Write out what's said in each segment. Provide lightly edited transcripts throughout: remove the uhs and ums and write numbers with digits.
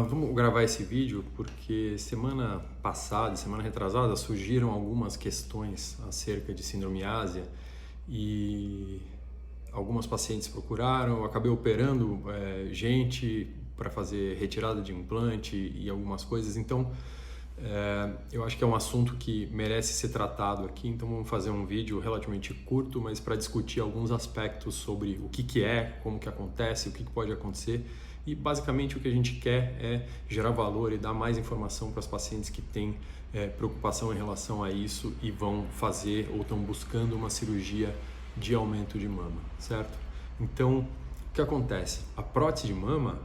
Vamos gravar esse vídeo porque semana passada, semana retrasada, surgiram algumas questões acerca de síndrome ásia e algumas pacientes procuraram, eu acabei operando gente para fazer retirada de implante e algumas coisas, então eu acho que é um assunto que merece ser tratado aqui, então vamos fazer um vídeo relativamente curto, mas para discutir alguns aspectos sobre o que é, como que acontece, o que pode acontecer. E basicamente o que a gente quer é gerar valor e dar mais informação para os pacientes que têm preocupação em relação a isso e vão fazer ou estão buscando uma cirurgia de aumento de mama, certo? Então, o que acontece? A prótese de mama,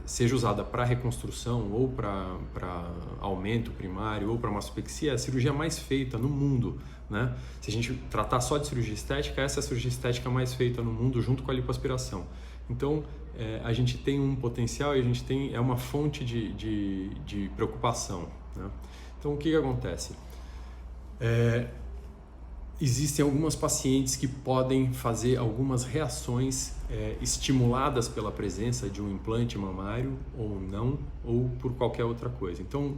seja usada para reconstrução ou para aumento primário ou para mastopexia, é a cirurgia mais feita no mundo, né? Se a gente tratar só de cirurgia estética, essa é a cirurgia estética mais feita no mundo junto com a lipoaspiração. Então, a gente tem um potencial e a gente tem uma fonte de preocupação, né? Então, o que acontece? Existem algumas pacientes que podem fazer algumas reações estimuladas pela presença de um implante mamário ou não, ou por qualquer outra coisa. Então,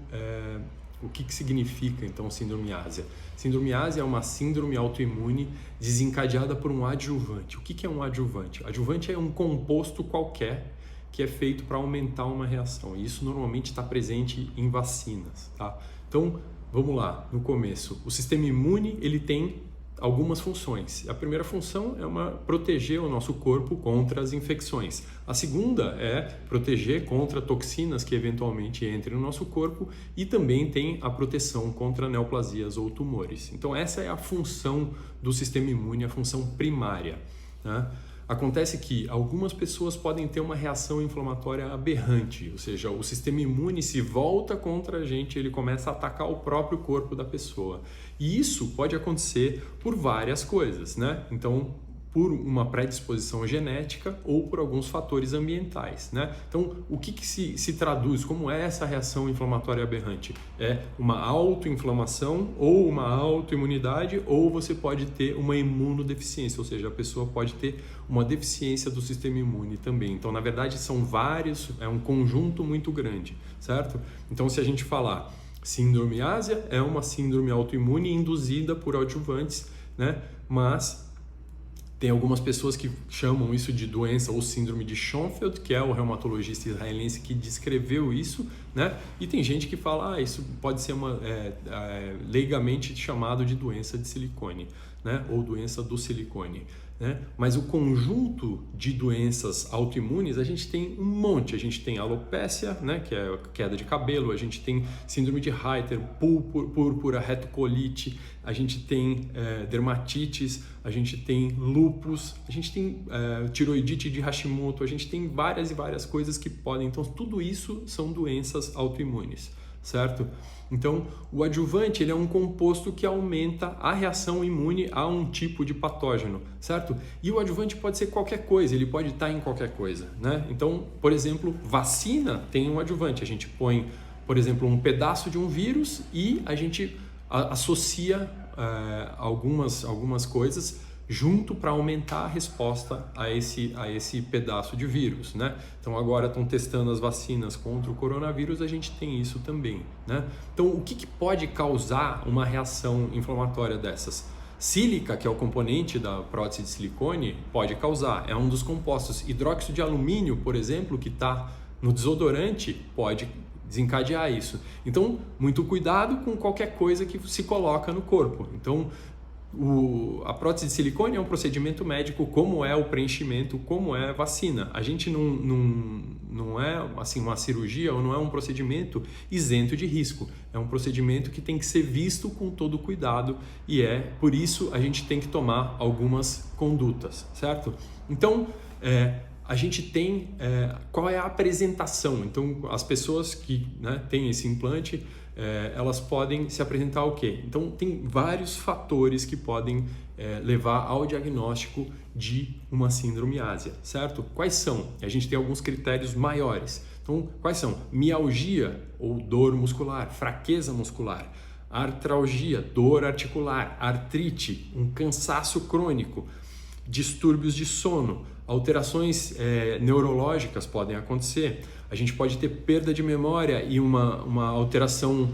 o que significa então síndrome ásia? Síndrome ásia é uma síndrome autoimune desencadeada por um adjuvante. O que é um adjuvante? Adjuvante é um composto qualquer que é feito para aumentar uma reação. E isso normalmente está presente em vacinas, tá? Então, vamos lá, no começo. O sistema imune, ele tem algumas funções. A primeira função é proteger o nosso corpo contra as infecções. A segunda é proteger contra toxinas que eventualmente entrem no nosso corpo e também tem a proteção contra neoplasias ou tumores. Então essa é a função do sistema imune, a função primária, né? Acontece que algumas pessoas podem ter uma reação inflamatória aberrante, ou seja, o sistema imune se volta contra a gente, ele começa a atacar o próprio corpo da pessoa. E isso pode acontecer por várias coisas, né? Então, por uma predisposição genética ou por alguns fatores ambientais, né? Então, o que se traduz? Como é essa reação inflamatória aberrante? É uma autoinflamação ou uma autoimunidade, ou você pode ter uma imunodeficiência, ou seja, a pessoa pode ter uma deficiência do sistema imune também. Então, na verdade, são vários, é um conjunto muito grande, certo? Então, se a gente falar síndrome ásia, é uma síndrome autoimune induzida por adjuvantes, né? Mas tem algumas pessoas que chamam isso de doença ou síndrome de Schoenfeld, que é o reumatologista israelense que descreveu isso, né? E tem gente que fala, isso pode ser leigamente chamado de doença de silicone, né? Ou doença do silicone, né? Mas o conjunto de doenças autoimunes, a gente tem um monte. A gente tem alopécia, né? Que é queda de cabelo, a gente tem síndrome de Reiter, púrpura, retocolite, a gente tem dermatites, a gente tem lúpus, a gente tem tiroidite de Hashimoto, a gente tem várias e várias coisas que podem. Então, tudo isso são doenças autoimunes, certo? Então, o adjuvante, ele é um composto que aumenta a reação imune a um tipo de patógeno, certo? E o adjuvante pode ser qualquer coisa, ele pode estar em qualquer coisa, né? Então, por exemplo, vacina tem um adjuvante. A gente põe, por exemplo, um pedaço de um vírus e a gente associa algumas coisas junto para aumentar a resposta a esse pedaço de vírus, né? Então agora estão testando as vacinas contra o coronavírus, a gente tem isso também, né? Então o que pode causar uma reação inflamatória dessas? Sílica, que é o componente da prótese de silicone, pode causar, é um dos compostos. Hidróxido de alumínio, por exemplo, que está no desodorante, pode desencadear isso. Então, muito cuidado com qualquer coisa que se coloca no corpo. Então, a prótese de silicone é um procedimento médico, como é o preenchimento, como é a vacina. A gente não é assim uma cirurgia ou não é um procedimento isento de risco. É um procedimento que tem que ser visto com todo cuidado e por isso a gente tem que tomar algumas condutas, certo? Então, a gente tem qual é a apresentação. Então, as pessoas que têm esse implante, elas podem se apresentar o quê? Então, tem vários fatores que podem levar ao diagnóstico de uma síndrome ásia, certo? Quais são? A gente tem alguns critérios maiores. Então, quais são? Mialgia ou dor muscular, fraqueza muscular, artralgia, dor articular, artrite, um cansaço crônico, distúrbios de sono, alterações neurológicas podem acontecer. A gente pode ter perda de memória e uma alteração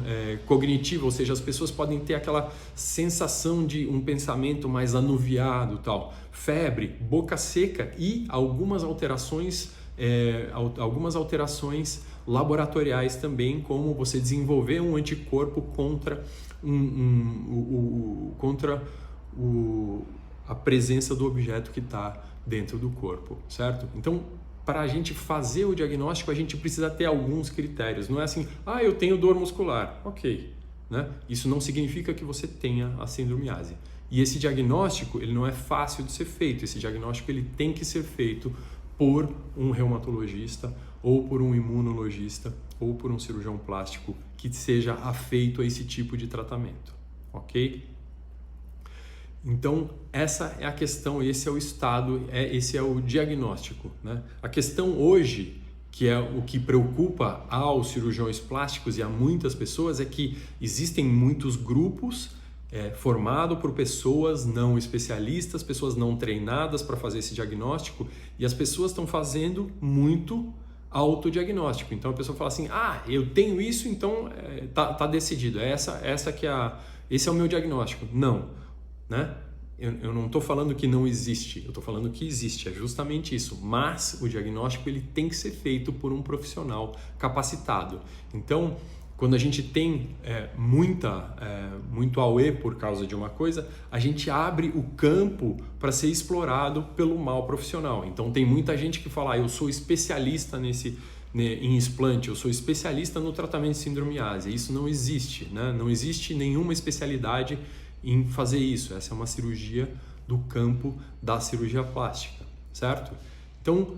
cognitiva, ou seja, as pessoas podem ter aquela sensação de um pensamento mais anuviado, tal. Febre, boca seca e algumas alterações laboratoriais também, como você desenvolver um anticorpo contra a presença do objeto que está dentro do corpo, certo? Então, para a gente fazer o diagnóstico, a gente precisa ter alguns critérios. Não é assim, eu tenho dor muscular. Ok, né? Isso não significa que você tenha a sindromiase. E esse diagnóstico, ele não é fácil de ser feito. Esse diagnóstico, ele tem que ser feito por um reumatologista, ou por um imunologista, ou por um cirurgião plástico que seja afeito a esse tipo de tratamento, ok? Então, essa é a questão, esse é o estado, esse é o diagnóstico, né? A questão hoje, que é o que preocupa aos cirurgiões plásticos e a muitas pessoas, é que existem muitos grupos formados por pessoas não especialistas, pessoas não treinadas para fazer esse diagnóstico, e as pessoas estão fazendo muito autodiagnóstico. Então a pessoa fala assim, eu tenho isso, então tá decidido, esse é o meu diagnóstico. Não, né? Eu não estou falando que não existe, eu estou falando que existe, é justamente isso. Mas o diagnóstico ele tem que ser feito por um profissional capacitado. Então, quando a gente tem muito auê por causa de uma coisa, a gente abre o campo para ser explorado pelo mal profissional. Então tem muita gente que fala, eu sou especialista em explante, eu sou especialista no tratamento de sindromiase. Isso não existe, né? Não existe nenhuma especialidade em fazer isso. Essa é uma cirurgia do campo da cirurgia plástica, certo? Então,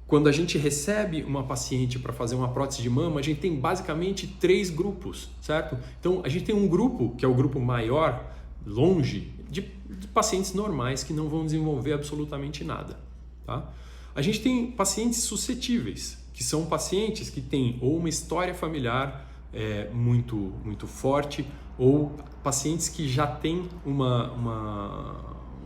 quando a gente recebe uma paciente para fazer uma prótese de mama, a gente tem basicamente 3 grupos, certo? Então, a gente tem um grupo, que é o grupo maior, longe, de pacientes normais que não vão desenvolver absolutamente nada, tá? A gente tem pacientes suscetíveis, que são pacientes que têm ou uma história familiar muito, muito forte, ou pacientes que já têm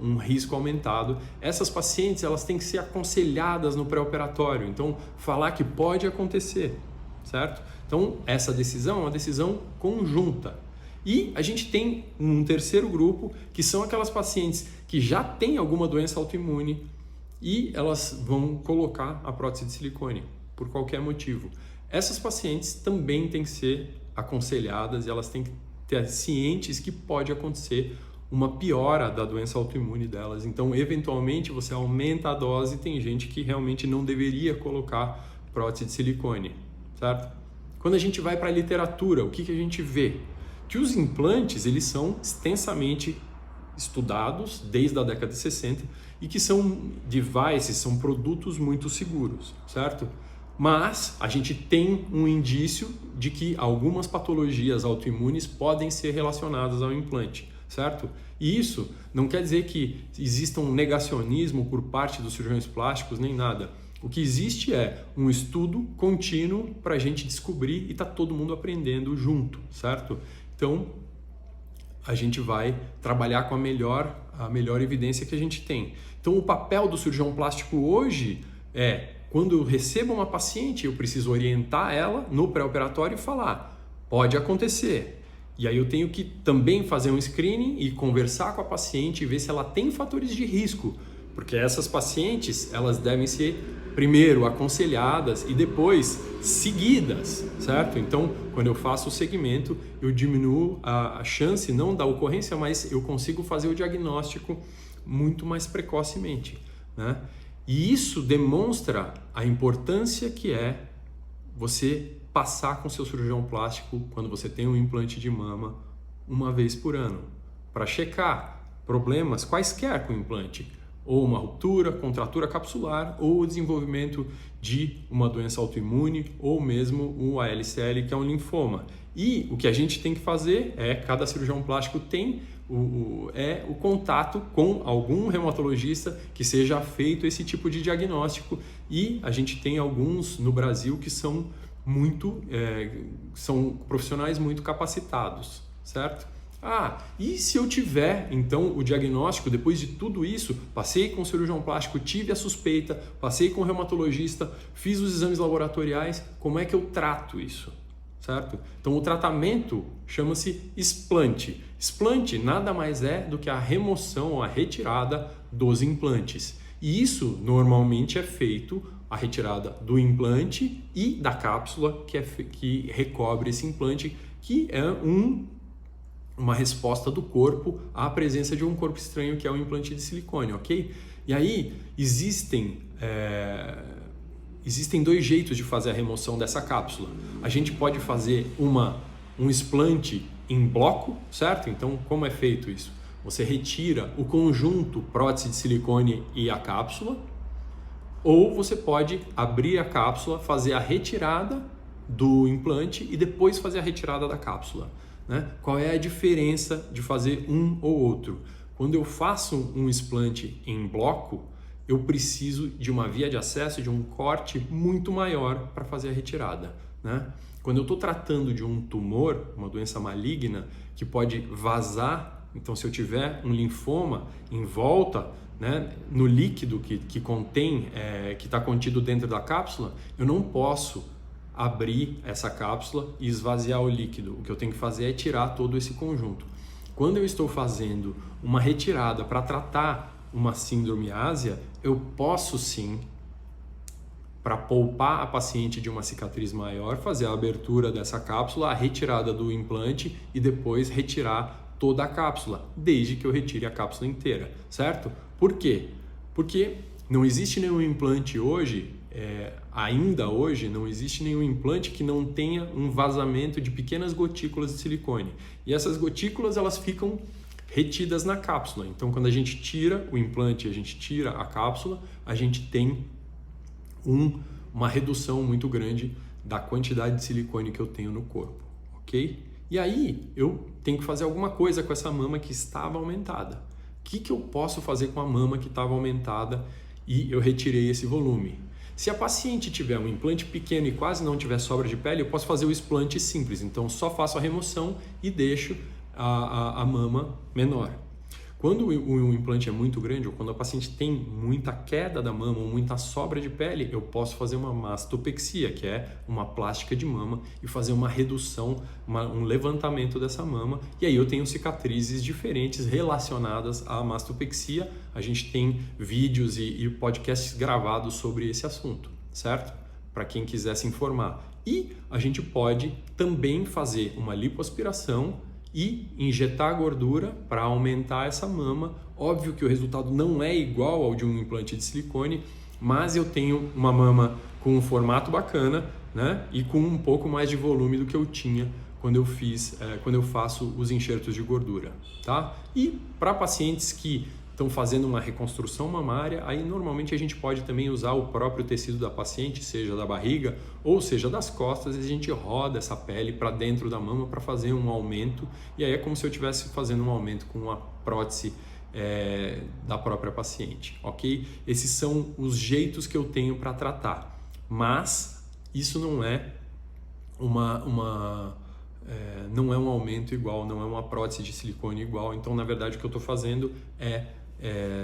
um risco aumentado. Essas pacientes elas têm que ser aconselhadas no pré-operatório, então falar que pode acontecer, certo? Então essa decisão é uma decisão conjunta. E a gente tem um terceiro grupo, que são aquelas pacientes que já têm alguma doença autoimune e elas vão colocar a prótese de silicone por qualquer motivo. Essas pacientes também têm que ser aconselhadas e elas têm que ter cientes que pode acontecer uma piora da doença autoimune delas. Então, eventualmente, você aumenta a dose e tem gente que realmente não deveria colocar prótese de silicone, certo? Quando a gente vai para a literatura, o que a gente vê? Que os implantes, eles são extensamente estudados desde a década de 60 e que são devices, são produtos muito seguros, certo? Mas a gente tem um indício de que algumas patologias autoimunes podem ser relacionadas ao implante, certo? E isso não quer dizer que exista um negacionismo por parte dos cirurgiões plásticos nem nada. O que existe é um estudo contínuo para a gente descobrir e tá todo mundo aprendendo junto, certo? Então a gente vai trabalhar com a melhor evidência que a gente tem. Então o papel do cirurgião plástico hoje quando eu recebo uma paciente, eu preciso orientar ela no pré-operatório e falar, pode acontecer. E aí eu tenho que também fazer um screening e conversar com a paciente e ver se ela tem fatores de risco, porque essas pacientes, elas devem ser primeiro aconselhadas e depois seguidas, certo? Então, quando eu faço o segmento, eu diminuo a chance, não da ocorrência, mas eu consigo fazer o diagnóstico muito mais precocemente, né? E isso demonstra a importância que é você passar com seu cirurgião plástico quando você tem um implante de mama uma vez por ano, para checar problemas quaisquer com o implante, ou uma ruptura, contratura capsular, ou o desenvolvimento de uma doença autoimune, ou mesmo um ALCL, que é um linfoma. E o que a gente tem que fazer cada cirurgião plástico tem o contato com algum reumatologista que seja feito esse tipo de diagnóstico, e a gente tem alguns no Brasil que são profissionais muito capacitados, certo? E se eu tiver, então, o diagnóstico, depois de tudo isso, passei com o cirurgião plástico, tive a suspeita, passei com o reumatologista, fiz os exames laboratoriais, como é que eu trato isso? Certo? Então, o tratamento chama-se explante. Explante nada mais é do que a remoção ou a retirada dos implantes. E isso, normalmente, é feito a retirada do implante e da cápsula que recobre esse implante, que é uma resposta do corpo à presença de um corpo estranho, que é o implante de silicone, ok? E aí existem dois jeitos de fazer a remoção dessa cápsula. A gente pode fazer um explante em bloco, certo? Então, como é feito isso? Você retira o conjunto prótese de silicone e a cápsula, ou você pode abrir a cápsula, fazer a retirada do implante e depois fazer a retirada da cápsula. Né? Qual é a diferença de fazer um ou outro? Quando eu faço um explante em bloco, eu preciso de uma via de acesso, de um corte muito maior para fazer a retirada. Né? Quando eu estou tratando de um tumor, uma doença maligna, que pode vazar, então se eu tiver um linfoma em volta, né, no líquido que contém, que está contido dentro da cápsula, eu não posso abrir essa cápsula e esvaziar o líquido. O que eu tenho que fazer é tirar todo esse conjunto. Quando eu estou fazendo uma retirada para tratar uma síndrome ásia, eu posso sim, para poupar a paciente de uma cicatriz maior, fazer a abertura dessa cápsula, a retirada do implante e depois retirar toda a cápsula, desde que eu retire a cápsula inteira, certo? Por quê? Porque não existe nenhum implante hoje, ainda hoje, não existe nenhum implante que não tenha um vazamento de pequenas gotículas de silicone. E essas gotículas, elas ficam retidas na cápsula. Então, quando a gente tira o implante, a gente tira a cápsula, a gente tem uma redução muito grande da quantidade de silicone que eu tenho no corpo, ok? E aí, eu tenho que fazer alguma coisa com essa mama que estava aumentada. O que eu posso fazer com a mama que estava aumentada e eu retirei esse volume? Se a paciente tiver um implante pequeno e quase não tiver sobra de pele, eu posso fazer o explante simples. Então, só faço a remoção e deixo a mama menor. Quando o implante é muito grande ou quando a paciente tem muita queda da mama ou muita sobra de pele, eu posso fazer uma mastopexia, que é uma plástica de mama, e fazer uma redução, um levantamento dessa mama. E aí eu tenho cicatrizes diferentes relacionadas à mastopexia. A gente tem vídeos e podcasts gravados sobre esse assunto, certo? Para quem quiser se informar. E a gente pode também fazer uma lipoaspiração e injetar gordura para aumentar essa mama. Óbvio que o resultado não é igual ao de um implante de silicone, mas eu tenho uma mama com um formato bacana, né? E com um pouco mais de volume do que eu tinha quando eu faço os enxertos de gordura, tá? E para pacientes que estão fazendo uma reconstrução mamária, aí normalmente a gente pode também usar o próprio tecido da paciente, seja da barriga ou seja das costas, e a gente roda essa pele para dentro da mama para fazer um aumento, e aí é como se eu estivesse fazendo um aumento com uma prótese da própria paciente, ok? Esses são os jeitos que eu tenho para tratar, mas isso não é não é um aumento igual, não é uma prótese de silicone igual. Então, na verdade, o que eu estou fazendo é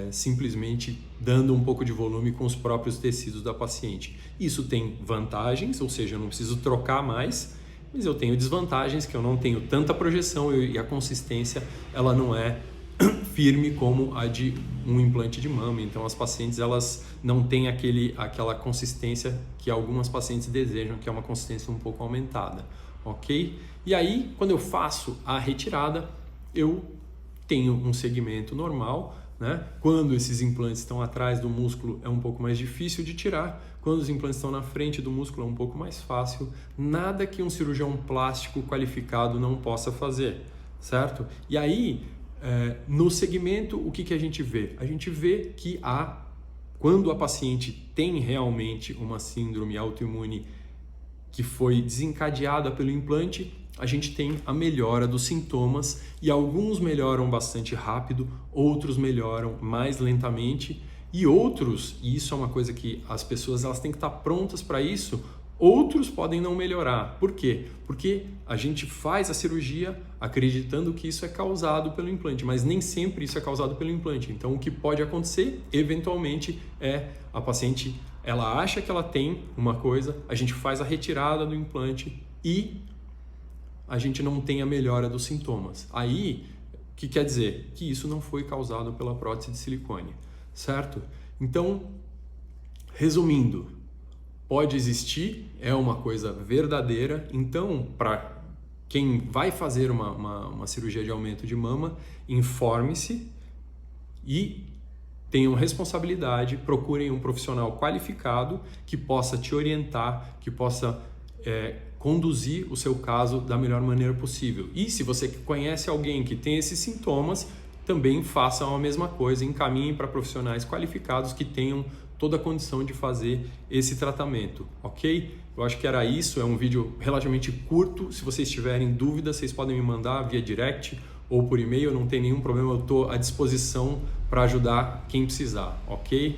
simplesmente dando um pouco de volume com os próprios tecidos da paciente. Isso tem vantagens, ou seja, eu não preciso trocar mais, mas eu tenho desvantagens, que eu não tenho tanta projeção e a consistência ela não é firme como a de um implante de mama. Então, as pacientes elas não têm aquela consistência que algumas pacientes desejam, que é uma consistência um pouco aumentada, ok? E aí, quando eu faço a retirada, eu tenho um segmento normal, né? Quando esses implantes estão atrás do músculo é um pouco mais difícil de tirar, quando os implantes estão na frente do músculo é um pouco mais fácil. Nada que um cirurgião plástico qualificado não possa fazer, certo? E aí, no segmento, o que a gente vê? A gente vê que quando a paciente tem realmente uma síndrome autoimune que foi desencadeada pelo implante, a gente tem a melhora dos sintomas, e alguns melhoram bastante rápido, outros melhoram mais lentamente, e outros, e isso é uma coisa que as pessoas elas têm que estar prontas para isso, Outros podem não melhorar. Por quê? Porque a gente faz a cirurgia acreditando que isso é causado pelo implante, mas nem sempre isso é causado pelo implante. Então, o que pode acontecer, eventualmente, é a paciente, ela acha que ela tem uma coisa, a gente faz a retirada do implante e a gente não tem a melhora dos sintomas. Aí, o que quer dizer? Que isso não foi causado pela prótese de silicone, certo? Então, resumindo, pode existir, é uma coisa verdadeira. Então, para quem vai fazer uma cirurgia de aumento de mama, informe-se e tenham responsabilidade, procurem um profissional qualificado que possa te orientar, que possa conduzir o seu caso da melhor maneira possível. E se você conhece alguém que tem esses sintomas, também façam a mesma coisa, encaminhem para profissionais qualificados que tenham toda a condição de fazer esse tratamento, ok? Eu acho que era isso, é um vídeo relativamente curto. Se vocês tiverem dúvidas, vocês podem me mandar via direct ou por e-mail, não tem nenhum problema, eu estou à disposição para ajudar quem precisar, ok?